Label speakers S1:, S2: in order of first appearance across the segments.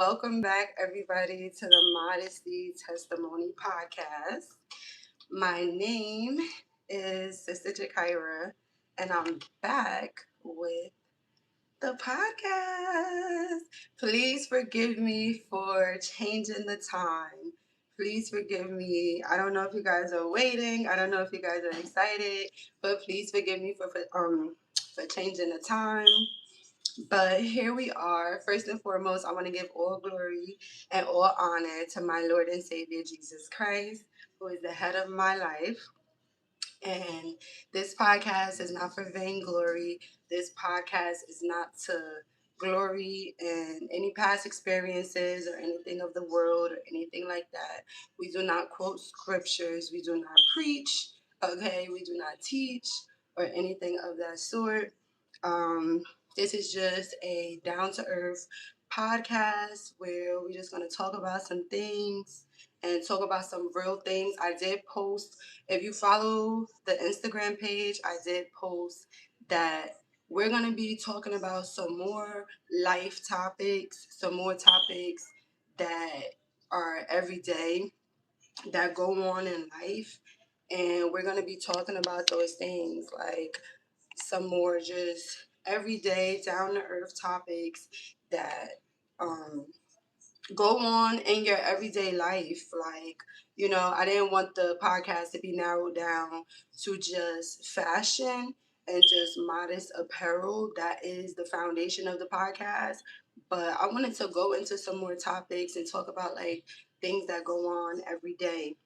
S1: Welcome back, everybody, to the Modesty Testimony podcast. My name is Sister Jakira, and I'm back with the podcast. Please forgive me for changing the time. Please forgive me. I don't know if you guys are waiting. I don't know if you guys are excited, but please forgive me for changing the time. But here we are. First and foremost, I want to give all glory and all honor to my Lord and Savior Jesus Christ, who is the head of my life. And this podcast is not for vainglory. This podcast is not to glory in any past experiences or anything of the world or anything like that. We do not quote scriptures. We do not preach. Okay, we do not teach or anything of that sort. Um, this is just a down to earth podcast where we're just going to talk about some things and talk about some real things. I did post, if you follow the Instagram page, I did post that we're going to be talking about some more life topics, some more topics that are everyday, that go on in life. And we're going to be talking about those things, like some more just everyday, down to earth topics that go on in your everyday life. Like, I didn't want the podcast to be narrowed down to just fashion and just modest apparel. That is the foundation of the podcast. But I wanted to go into some more topics and talk about like things that go on every day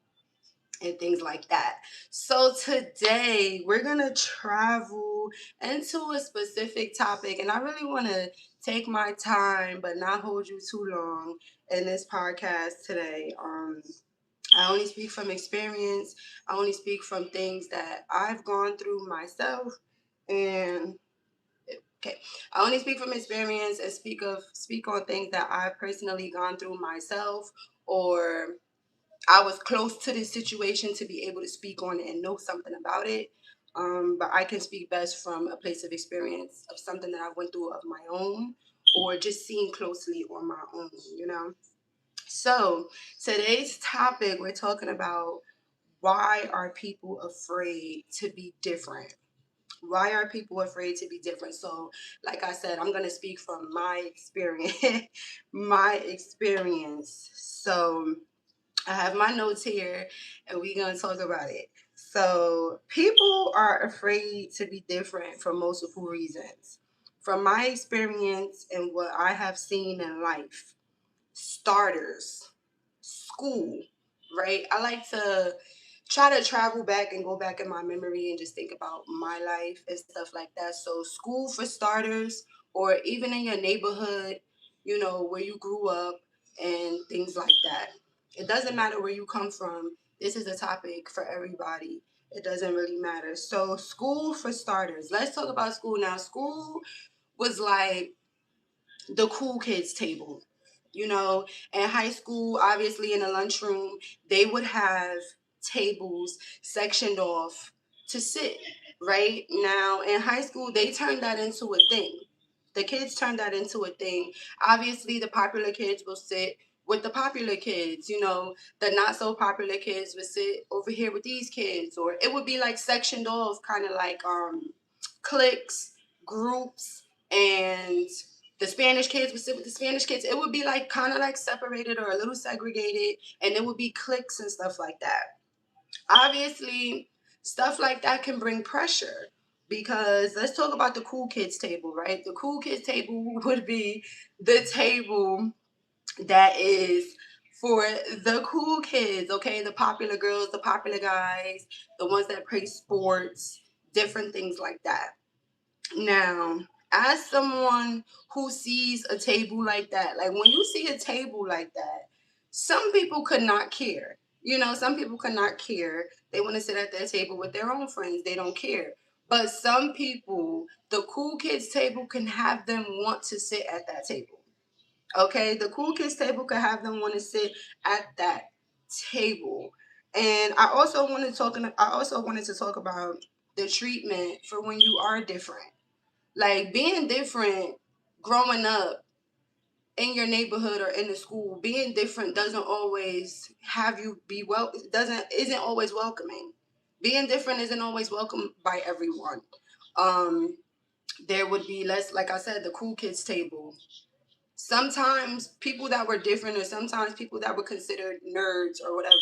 S1: and things like that. So today we're going to travel into a specific topic, and I really want to take my time but not hold you too long in this podcast today. I only speak from experience. I only speak from things that I've gone through myself, and okay, I only speak from experience and speak on things that I've personally gone through myself, or I was close to this situation to be able to speak on it and know something about it. But I can speak best from a place of experience of something that I went through of my own, or just seen closely on my own. So today's topic, we're talking about why are people afraid to be different? Why are people afraid to be different? So, like I said, I'm gonna speak from my experience. my experience. So I have my notes here and we're going to talk about it. So, people are afraid to be different for multiple reasons. From my experience and what I have seen in life, starters, school, right? I like to try to travel back and go back in my memory and just think about my life and stuff like that. So, school for starters, or even in your neighborhood, where you grew up and things like that. It doesn't matter where you come from. This is a topic for everybody. It doesn't really matter. So, school for starters. Let's talk about school now. School was like the cool kids table. In high school, obviously in the lunchroom, they would have tables sectioned off to sit. Right now in high school, they turned that into a thing. The kids turned that into a thing. Obviously, the popular kids will sit with the popular kids. The not so popular kids would sit over here with these kids, or it would be like sectioned off, kind of like cliques, groups, and the Spanish kids would sit with the Spanish kids. It would be like kind of like separated or a little segregated, and it would be cliques and stuff like that. Obviously, stuff like that can bring pressure, because let's talk about the cool kids table, right? The cool kids table would be the table that is for the cool kids, okay? The popular girls, the popular guys, the ones that play sports, different things like that. Now, as someone who sees a table like that, like when you see a table like that, some people could not care. Some people could not care. They want to sit at their table with their own friends. They don't care. But some people, the cool kids table can have them want to sit at that table. Okay, the cool kids table could have them want to sit at that table. And I also wanted to talk about the treatment for when you are different. Like being different growing up, in your neighborhood or in the school, being different doesn't always have you be isn't always welcoming. Being different isn't always welcomed by everyone. There would be less, like I said, the cool kids table. Sometimes people that were different, or sometimes people that were considered nerds or whatever,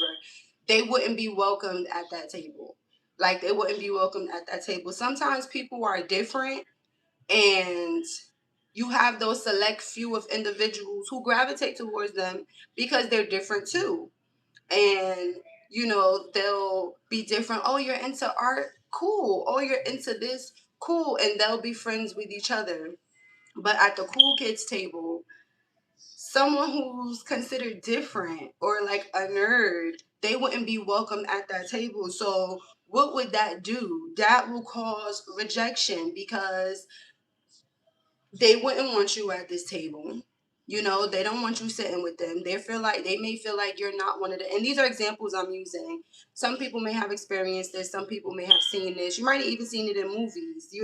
S1: they wouldn't be welcomed at that table. Like, they wouldn't be welcomed at that table. Sometimes people are different, and you have those select few of individuals who gravitate towards them because they're different too. And they'll be different. Oh, you're into art? Cool. Oh, you're into this? Cool. And they'll be friends with each other. But at the cool kids table, someone who's considered different or like a nerd, they wouldn't be welcomed at that table. So what would that do? That will cause rejection, because they wouldn't want you at this table. They don't want you sitting with them. They may feel like you're not one of them. And these are examples I'm using. Some people may have experienced this. Some people may have seen this. You might have even seen it in movies.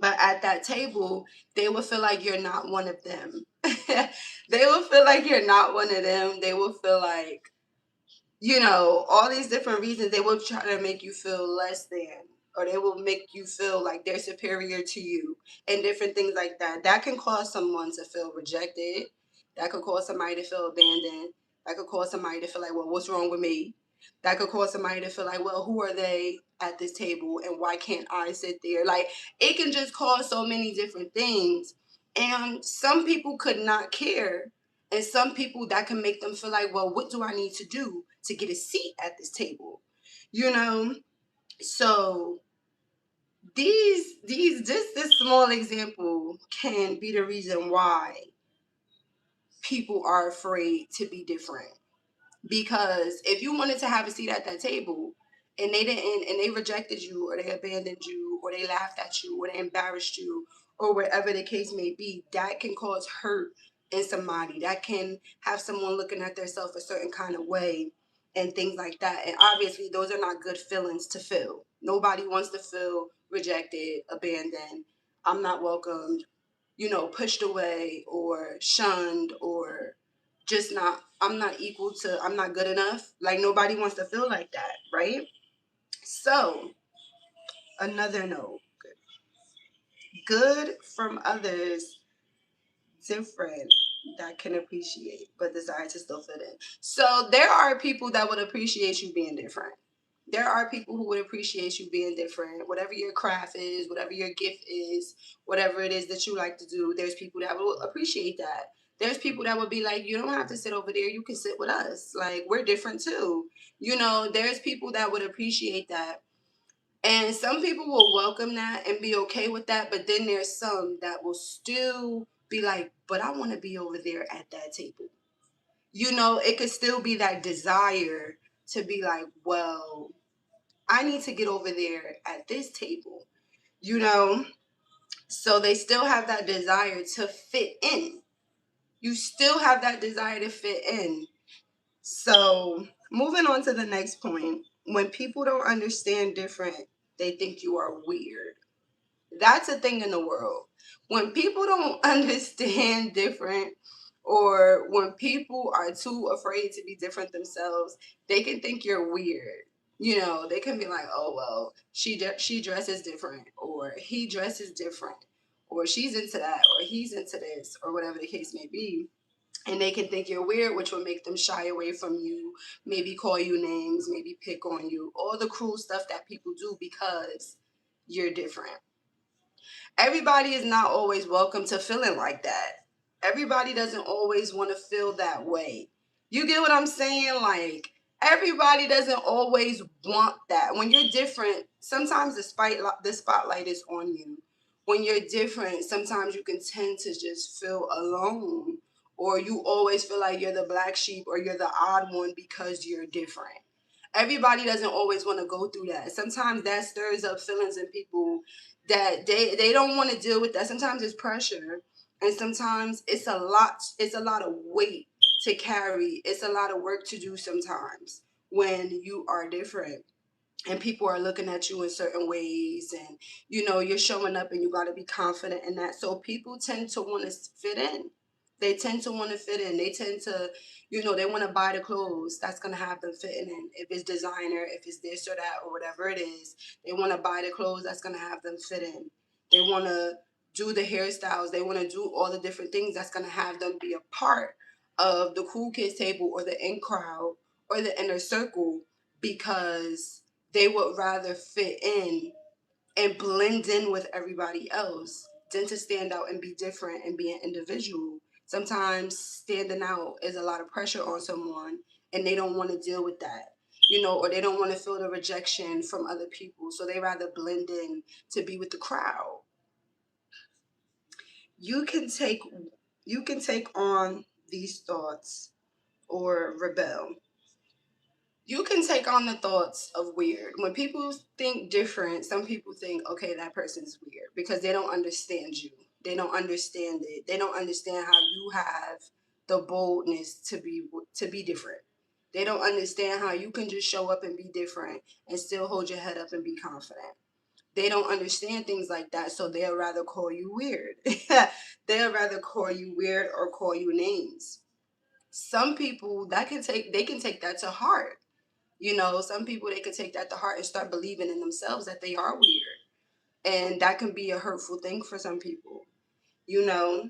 S1: But at that table, they will feel like you're not one of them. They will feel like you're not one of them. They will feel like, all these different reasons. They will try to make you feel less than, or they will make you feel like they're superior to you, and different things like that. That can cause someone to feel rejected. That could cause somebody to feel abandoned. That could cause somebody to feel like, well, what's wrong with me? That could cause somebody to feel like, well, who are they at this table, and why can't I sit there? Like, it can just cause so many different things. And some people could not care, and some people, that can make them feel like, well, what do I need to do to get a seat at this table? So this small example can be the reason why people are afraid to be different. Because if you wanted to have a seat at that table, and they didn't, and they rejected you, or they abandoned you, or they laughed at you, or they embarrassed you, or whatever the case may be, that can cause hurt in somebody. That can have someone looking at themselves a certain kind of way, and things like that. And obviously, those are not good feelings to feel. Nobody wants to feel rejected, abandoned, I'm not welcomed, pushed away, or shunned, or just not, I'm not equal to, I'm not good enough. Like, nobody wants to feel like that, right? So, another note, good from others, different, that can appreciate but desire to still fit in. So there are people that would appreciate you being different. There are people who would appreciate you being different. Whatever your craft is, whatever your gift is, whatever it is that you like to do, there's people that will appreciate that. There's people that would be like, you don't have to sit over there. You can sit with us. Like, we're different too. There's people that would appreciate that. And some people will welcome that and be okay with that. But then there's some that will still be like, but I want to be over there at that table. It could still be that desire to be like, well, I need to get over there at this table, you know? So they still have that desire to fit in. You still have that desire to fit in. So moving on to the next point, when people don't understand different, they think you are weird. That's a thing in the world. When people don't understand different, or when people are too afraid to be different themselves, they can think you're weird. They can be like, oh, well, she dresses different, or he dresses different, or she's into that, or he's into this, or whatever the case may be. And they can think you're weird, which will make them shy away from you, maybe call you names, maybe pick on you, all the cruel stuff that people do because you're different. Everybody is not always welcome to feeling like that. Everybody doesn't always want to feel that way. You get what I'm saying? Like, everybody doesn't always want that. When you're different, sometimes the spotlight is on you. When you're different, sometimes you can tend to just feel alone, or you always feel like you're the black sheep, or you're the odd one because you're different. Everybody doesn't always want to go through that. Sometimes that stirs up feelings in people that they don't want to deal with that. Sometimes it's pressure, and sometimes it's a lot of weight to carry. It's a lot of work to do sometimes when you are different and people are looking at you in certain ways, and you're showing up and you got to be confident in that. So people tend to want to fit in. They tend to want to fit in. They tend to, they want to buy the clothes that's going to have them fitting in. If it's designer, if it's this or that or whatever it is, they want to buy the clothes that's going to have them fit in. They want to do the hairstyles. They want to do all the different things that's going to have them be a part of the cool kids table or the in crowd or the inner circle, because they would rather fit in and blend in with everybody else than to stand out and be different and be an individual. Sometimes standing out is a lot of pressure on someone, and they don't want to deal with that, or they don't want to feel the rejection from other people. So they rather blend in to be with the crowd. You can take on these thoughts or rebel. You can take on the thoughts of weird. When people think different, some people think, okay, that person's weird, because they don't understand you. They don't understand it. They don't understand how you have the boldness to be different. They don't understand how you can just show up and be different and still hold your head up and be confident. They don't understand things like that, so they'll rather call you weird. They'll rather call you weird or call you names. Some people they can take that to heart. Some people, they could take that to heart and start believing in themselves that they are weird. And that can be a hurtful thing for some people. You know,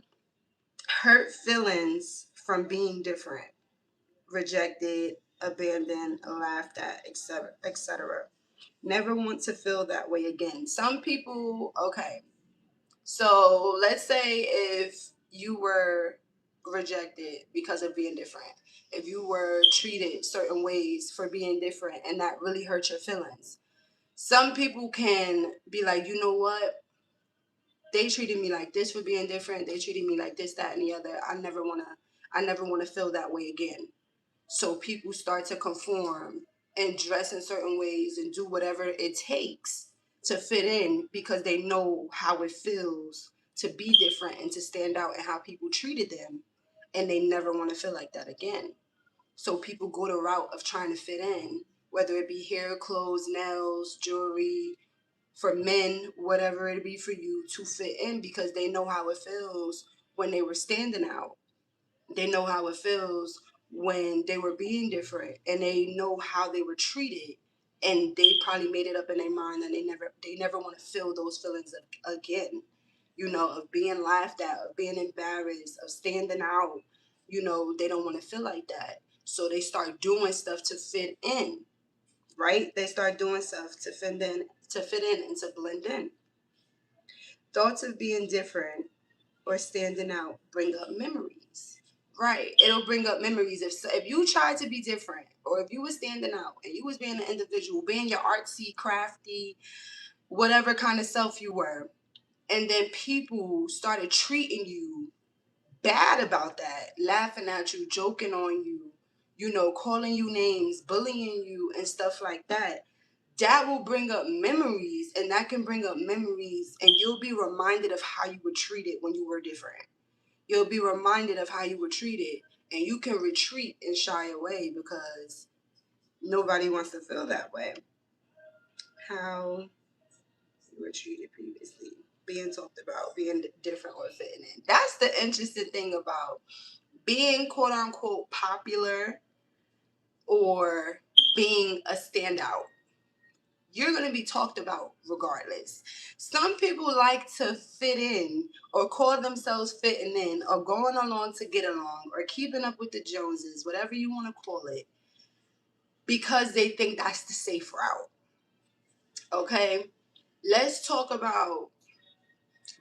S1: hurt feelings from being different, rejected, abandoned, laughed at, etc., etc. Never want to feel that way again. Some people, okay. So let's say if you were rejected because of being different, if you were treated certain ways for being different and that really hurt your feelings, some people can be like, you know what? They treated me like this for being different. They treated me like this, that, and the other. I never want to feel that way again. So people start to conform and dress in certain ways and do whatever it takes to fit in, because they know how it feels to be different and to stand out and how people treated them. And they never want to feel like that again. So people go the route of trying to fit in, whether it be hair, clothes, nails, jewelry, for men, whatever it be for you, to fit in, because they know how it feels when they were standing out. They know how it feels when they were being different, and they know how they were treated, and they probably made it up in their mind that they never want to feel those feelings again. Of being laughed at, of being embarrassed, of standing out. They don't want to feel like that, so they start doing stuff to fit in. Right? They start doing stuff to fit in and to blend in. Thoughts of being different or standing out bring up memories. Right. It'll bring up memories. If you tried to be different, or if you were standing out and you was being an individual, being your artsy, crafty, whatever kind of self you were, and then people started treating you bad about that, laughing at you, joking on you, calling you names, bullying you and stuff like that, that will bring up memories, and that can bring up memories, and you'll be reminded of how you were treated when you were different. You'll be reminded of how you were treated, and you can retreat and shy away because nobody wants to feel that way. How you were treated previously, being talked about, being different or fitting in. That's the interesting thing about being quote unquote popular or being a standout. You're going to be talked about regardless. Some people like to fit in, or call themselves fitting in, or going along to get along, or keeping up with the Joneses, whatever you want to call it, because they think that's the safe route. Okay? Let's talk about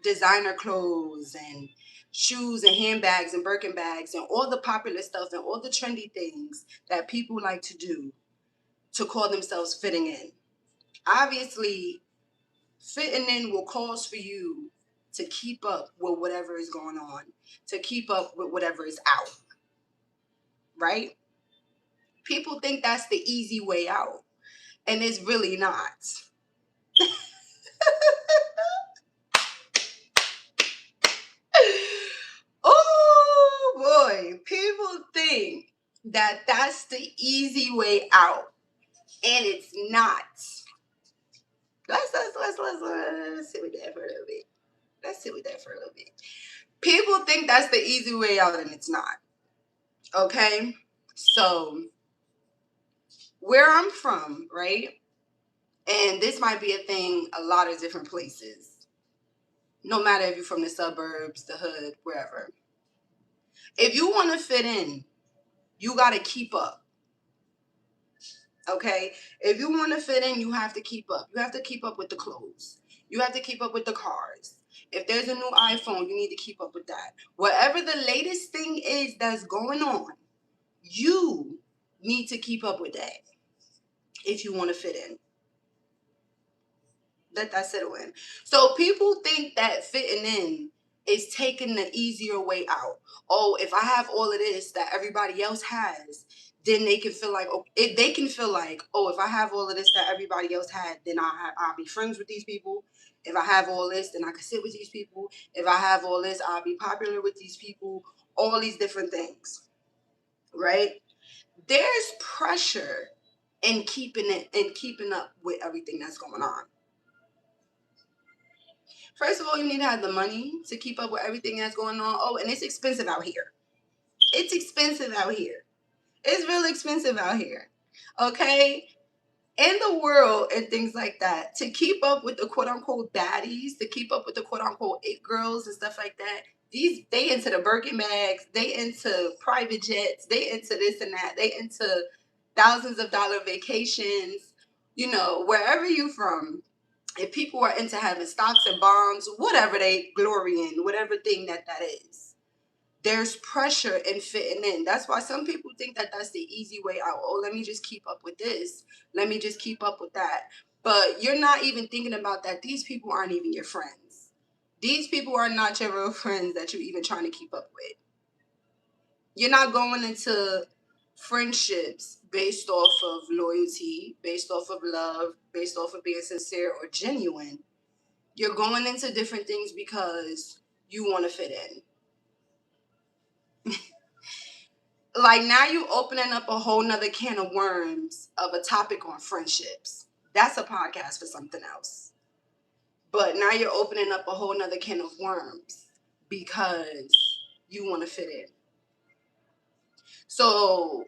S1: designer clothes and shoes and handbags and Birkin bags and all the popular stuff and all the trendy things that people like to do to call themselves fitting in. Obviously, fitting in will cause for you to keep up with whatever is going on, to keep up with whatever is out, right? People think that's the easy way out, and it's really not. Oh boy, people think that that's the easy way out, and it's not. Let's sit with that for a little bit. Let's sit with that for a little bit. People think that's the easy way out, and it's not. Okay? So, where I'm from, right? And this might be a thing a lot of different places. No matter if you're from the suburbs, the hood, wherever. If you want to fit in, you got to keep up. Okay? If you want to fit in, you have to keep up. You have to keep up with the clothes. You have to keep up with the cars. If there's a new iPhone, you need to keep up with that. Whatever the latest thing is that's going on, you need to keep up with that if you want to fit in. Let that settle in. So people think that fitting in is taking the easier way out. Oh, if I have all of this that everybody else has, then they can feel like, oh, they can feel like, oh, if I have all of this that everybody else had, then I'll be friends with these people. If I have all this, then I can sit with these people. If I have all this, I'll be popular with these people. All these different things, right? There's pressure in keeping up with everything that's going on. First of all, you need to have the money to keep up with everything that's going on. Oh, and it's expensive out here. It's expensive out here. It's real expensive out here. Okay? In the world and things like that, to keep up with the quote unquote baddies, to keep up with the quote unquote it girls and stuff like that, they into the Birkin bags, they into private jets, they into this and that, they into thousands of dollar vacations, wherever you from. If people are into having stocks and bonds, whatever they glory in, whatever thing that is, there's pressure in fitting in. That's why some people think that that's the easy way out. Oh, let me just keep up with this. Let me just keep up with that. But you're not even thinking about that. These people aren't even your friends. These people are not your real friends that you're even trying to keep up with. You're not going into friendships based off of loyalty, based off of love, based off of being sincere or genuine. You're going into different things because you want to fit in. Like now you opening up a whole nother can of worms of a topic on friendships. That's a podcast for something else. But now you're opening up a whole nother can of worms because you want to fit in. So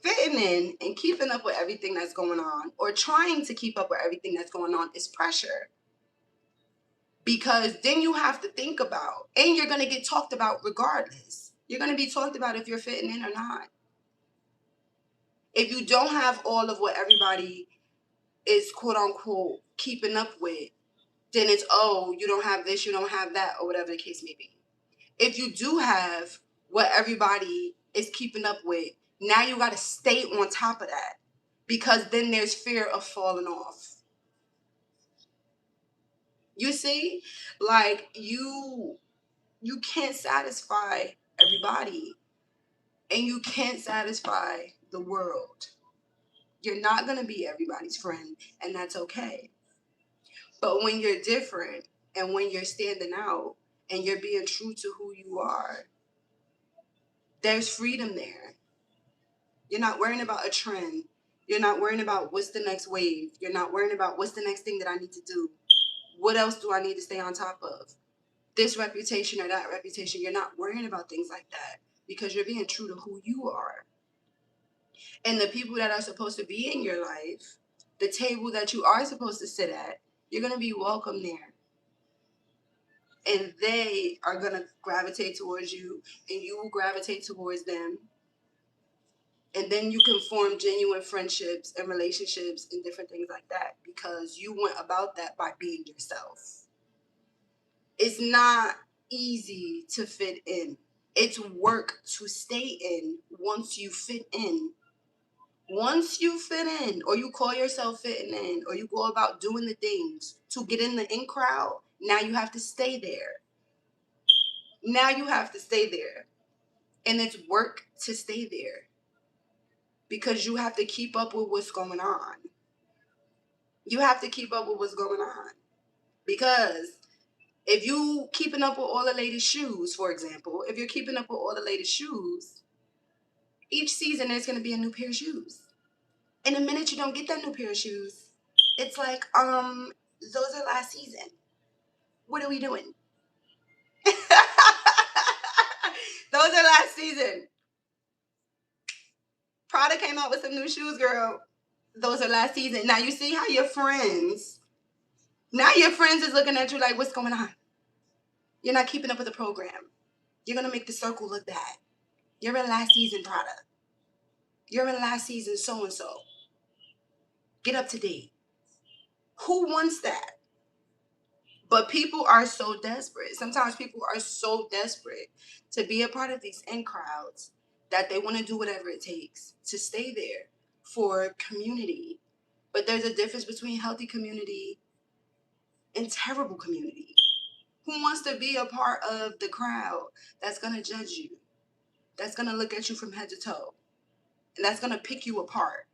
S1: fitting in and keeping up with everything that's going on, or trying to keep up with everything that's going on, is pressure. Because then you have to think about, and you're going to get talked about regardless. You're going to be talked about if you're fitting in or not. If you don't have all of what everybody is quote unquote keeping up with, then it's, oh, you don't have this, you don't have that, or whatever the case may be. If you do have what everybody is keeping up with, now you got to stay on top of that, because then there's fear of falling off. You see, like you can't satisfy everybody, and you can't satisfy the world. You're not going to be everybody's friend, and that's okay. But when you're different, and when you're standing out, and you're being true to who you are, there's freedom there. You're not worrying about a trend. You're not worrying about what's the next wave. You're not worrying about what's the next thing that I need to do. What else do I need to stay on top of? This reputation or that reputation. You're not worrying about things like that because you're being true to who you are. And the people that are supposed to be in your life, the table that you are supposed to sit at, you're going to be welcome there. And they are going to gravitate towards you, and you will gravitate towards them. And then you can form genuine friendships and relationships and different things like that, because you went about that by being yourself. It's not easy to fit in. It's work to stay in once you fit in. Once you fit in, or you call yourself fitting in, or you go about doing the things to get in the in crowd, now you have to stay there. Now you have to stay there. And it's work to stay there, because you have to keep up with what's going on. You have to keep up with what's going on. Because if you keeping up with all the latest shoes, for example, if you're keeping up with all the latest shoes, each season there's going to be a new pair of shoes. And the minute you don't get that new pair of shoes, it's like, those are last season. What are we doing? Those are last season. Prada came out with some new shoes, girl. Those are last season. Now you see how your friends, now your friends is looking at you like, what's going on? You're not keeping up with the program. You're going to make the circle look bad. You're in last season Prada. You're in last season so-and-so. Get up to date. Who wants that? But people are so desperate. Sometimes people are so desperate to be a part of these in crowds that they want to do whatever it takes to stay there for community. But there's a difference between healthy community and terrible community. Who wants to be a part of the crowd that's going to judge you, that's going to look at you from head to toe, and that's going to pick you apart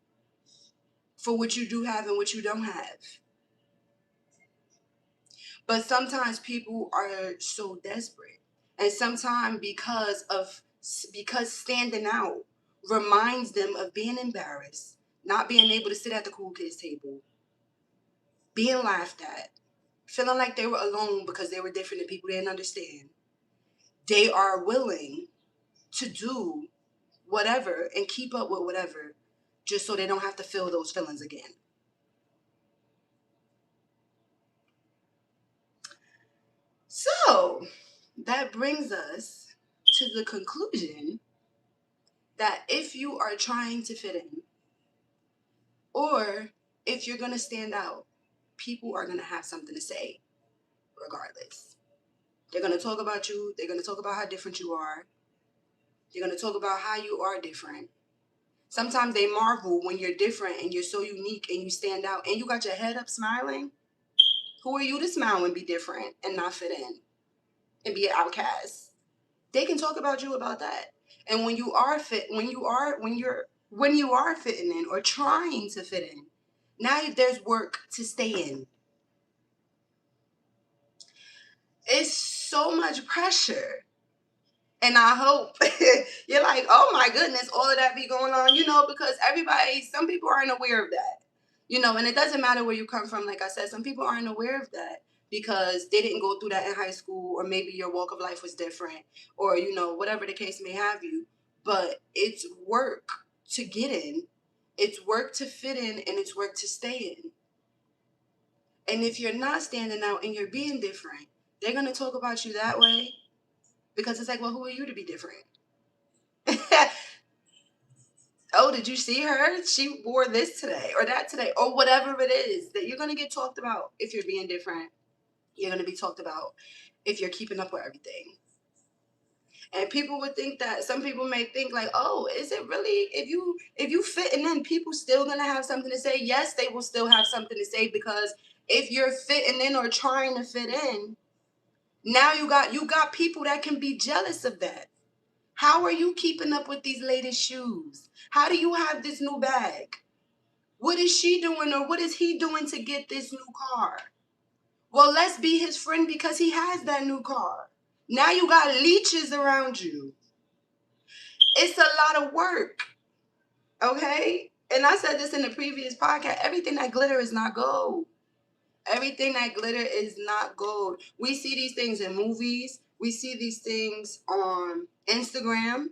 S1: for what you do have and what you don't have? But sometimes people are so desperate. And sometimes because standing out reminds them of being embarrassed, not being able to sit at the cool kids table, being laughed at, feeling like they were alone because they were different and people didn't understand. They are willing to do whatever and keep up with whatever just so they don't have to feel those feelings again. So that brings us to the conclusion that if you are trying to fit in, or if you're going to stand out, people are going to have something to say regardless. They're going to talk about you. They're going to talk about how different you are. They're going to talk about how you are different. Sometimes they marvel when you're different and you're so unique and you stand out and you got your head up smiling. Who are you to smile and be different and not fit in and be an outcast? They can talk about you about that. And when you are fitting in or trying to fit in, now there's work to stay in. It's so much pressure. And I hope you're like, oh my goodness, all of that be going on, because some people aren't aware of that, and it doesn't matter where you come from. Like I said, some people aren't aware of that because they didn't go through that in high school, or maybe your walk of life was different, or, whatever the case may have you. But it's work to get in, it's work to fit in, and it's work to stay in. And if you're not standing out and you're being different, they're going to talk about you that way because it's like, well, who are you to be different? Oh, did you see her? She wore this today or that today or whatever it is that you're going to get talked about if you're being different. You're going to be talked about if you're keeping up with everything. And people would think that, some people may think like, oh, is it really, if you fitting in, people still going to have something to say? Yes, they will still have something to say, because if you're fitting in or trying to fit in, now you got people that can be jealous of that. How are you keeping up with these latest shoes? How do you have this new bag? What is she doing or what is he doing to get this new car? Well, let's be his friend because he has that new car. Now you got leeches around you. It's a lot of work, okay? And I said this in the previous podcast. Everything that glitter is not gold. Everything that glitter is not gold. We see these things in movies. We see these things on Instagram.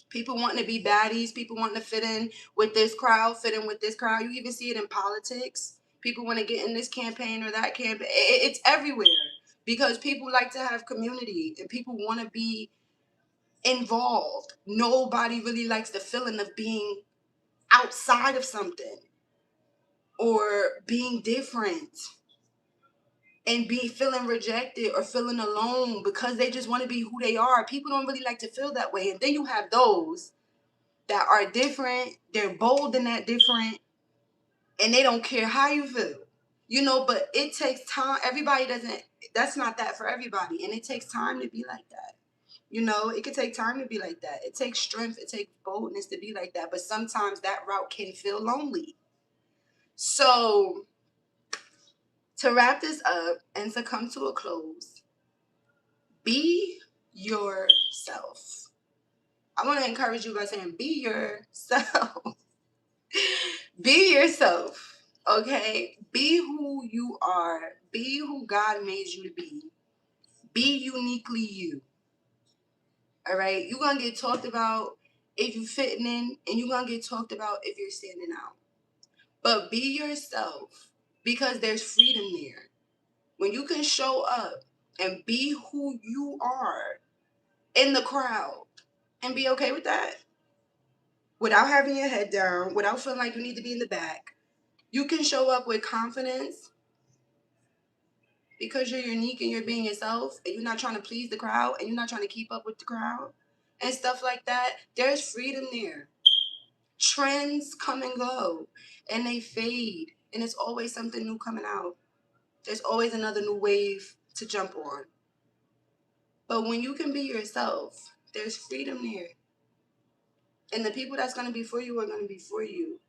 S1: People wanting to be baddies. People wanting to fit in with this crowd, fit in with this crowd. You even see it in politics. People want to get in this campaign or that campaign. It's everywhere because people like to have community and people want to be involved. Nobody really likes the feeling of being outside of something or being different and be feeling rejected or feeling alone because they just want to be who they are. People don't really like to feel that way. And then you have those that are different, they're bold and that different, and they don't care how you feel. But it takes time. That's not that for everybody. And it takes time to be like that. It could take time to be like that. It takes strength, it takes boldness to be like that. But sometimes that route can feel lonely. So to wrap this up and to come to a close, be yourself. I want to encourage you by saying, be yourself. Be yourself. Okay? Be who you are. Be who God made you to be. Be uniquely you. All right? You're going to get talked about if you're fitting in, and you're going to get talked about if you're standing out. But be yourself, because there's freedom there. When you can show up and be who you are in the crowd and be okay with that, without having your head down, without feeling like you need to be in the back, you can show up with confidence because you're unique and you're being yourself, and you're not trying to please the crowd, and you're not trying to keep up with the crowd and stuff like that. There's freedom there. Trends come and go and they fade, and it's always something new coming out. There's always another new wave to jump on. But when you can be yourself, there's freedom there. And the people that's going to be for you are going to be for you.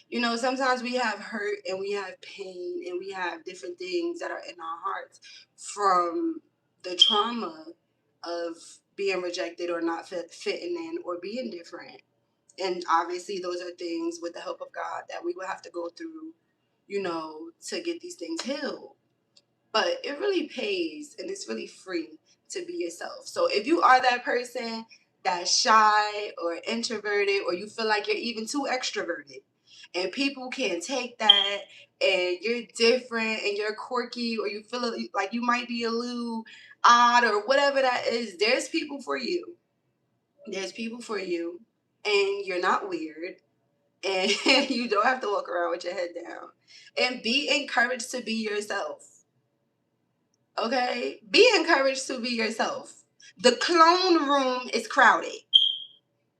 S1: You know, sometimes we have hurt and we have pain and we have different things that are in our hearts from the trauma of being rejected or not fitting in or being different. And obviously those are things, with the help of God, that we will have to go through, you know, to get these things healed. But it really pays, and it's really free to be yourself. So if you are that person that's shy or introverted, or you feel like you're even too extroverted and people can't take that, and you're different and you're quirky, or you feel like you might be a little odd or whatever that is, there's people for you. There's people for you, and you're not weird, and you don't have to walk around with your head down. And be encouraged to be yourself. Okay? Be encouraged to be yourself. The clone room is crowded.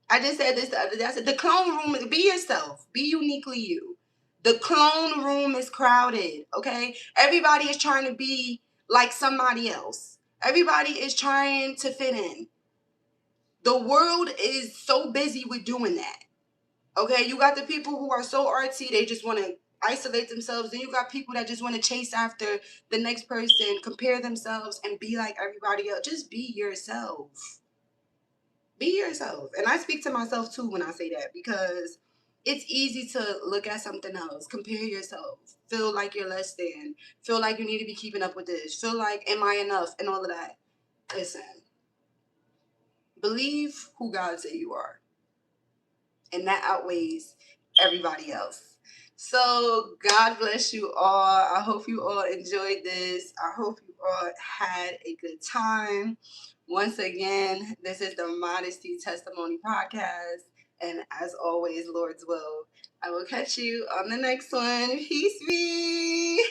S1: I just said this the other day. I said the clone room, be yourself. Be uniquely you. The clone room is crowded. Okay? Everybody is trying to be like somebody else. Everybody is trying to fit in. The world is so busy with doing that. Okay? You got the people who are so artsy, they just want to isolate themselves. Then you got people that just want to chase after the next person, compare themselves, and be like everybody else. Just be yourself. Be yourself. And I speak to myself too when I say that, because it's easy to look at something else, compare yourself, feel like you're less than, feel like you need to be keeping up with this, feel like, am I enough, and all of that. Listen, believe who God said you are, and that outweighs everybody else. So God bless you all. I hope you all enjoyed this. I hope you all had a good time. Once again, this is the Modesty Testimony Podcast. And as always, Lord's will, I will catch you on the next one. Peace be.